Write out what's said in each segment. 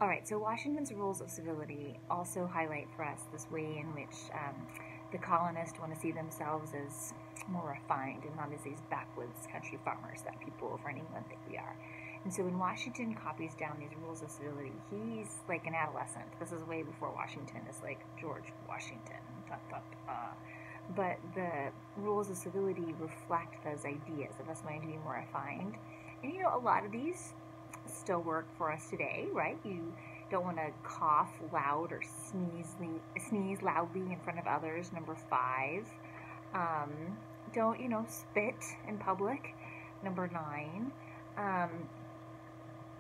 All right, so Washington's rules of civility also highlight for us this way in which the colonists want to see themselves as more refined and not as these backwoods country farmers that people over in England think we are. And so when Washington copies down these rules of civility, he's like an adolescent. This is way before Washington is like George Washington. But the rules of civility reflect those ideas of us wanting to be more refined. And a lot of these still work for us today, right? You don't want to cough loud or sneeze loudly in front of others. Number 5, don't spit in public. Number 9,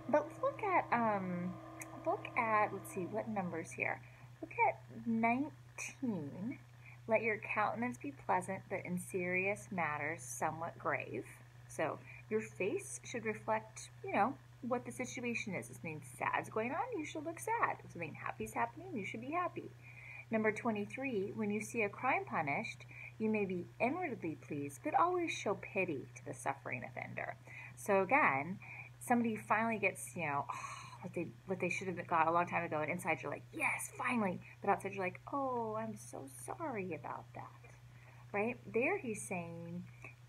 but look at let's see what numbers here. Look at 19. Let your countenance be pleasant, but in serious matters somewhat grave. So your face should reflect, what the situation is. If something sad's going on, you should look sad. If something happy's happening, you should be happy. Number 23, when you see a crime punished, you may be inwardly pleased, but always show pity to the suffering offender. So again, somebody finally gets, what they should have got a long time ago, and inside you're like, yes, finally. But outside you're like, oh, I'm so sorry about that. Right? There he's saying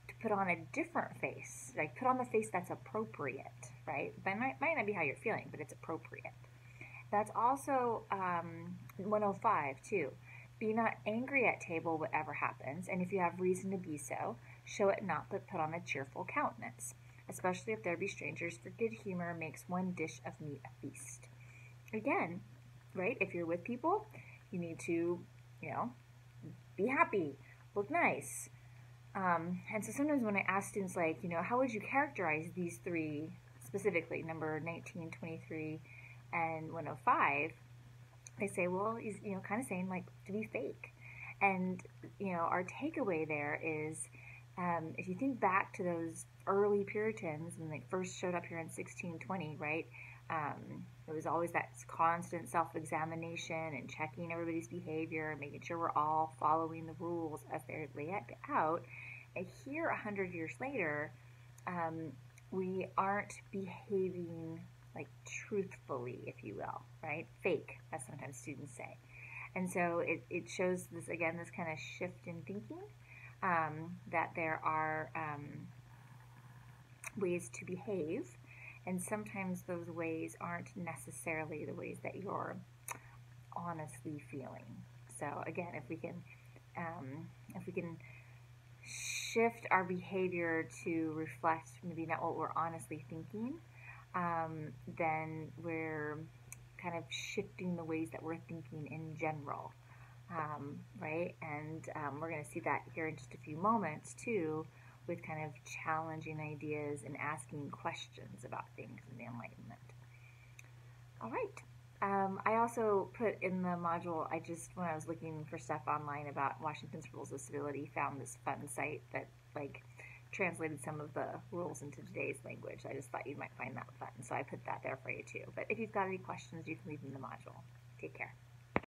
to put on a different face. Like, put on the face that's appropriate, right? That might not be how you're feeling, but it's appropriate. That's also 105, too. Be not angry at table, whatever happens, and if you have reason to be so, show it not, but put on a cheerful countenance, especially if there be strangers, for good humor makes one dish of meat a feast. Again, right, if you're with people, you need to, be happy, look nice. And so sometimes when I ask students, like, how would you characterize these 3 specifically, number 19, 23, and 105, they say, well, he's, kind of saying, like, to be fake. And, our takeaway there is, if you think back to those early Puritans when they first showed up here in 1620, right, it was always that constant self-examination and checking everybody's behavior and making sure we're all following the rules as they're laid out. And here, 100 years later, we aren't behaving like truthfully, if you will, right? Fake, as sometimes students say. And so it shows this, again, this kind of shift in thinking, that there are ways to behave, and sometimes those ways aren't necessarily the ways that you're honestly feeling. So again, if we can shift our behavior to reflect maybe not what we're honestly thinking, then we're kind of shifting the ways that we're thinking in general, right? And we're going to see that here in just a few moments too, with kind of challenging ideas and asking questions about things in the Enlightenment. All right. I also put in the module, when I was looking for stuff online about Washington's Rules of Civility, found this fun site that translated some of the rules into today's language. I just thought you might find that fun, so I put that there for you too. But if you've got any questions, you can leave them in the module. Take care.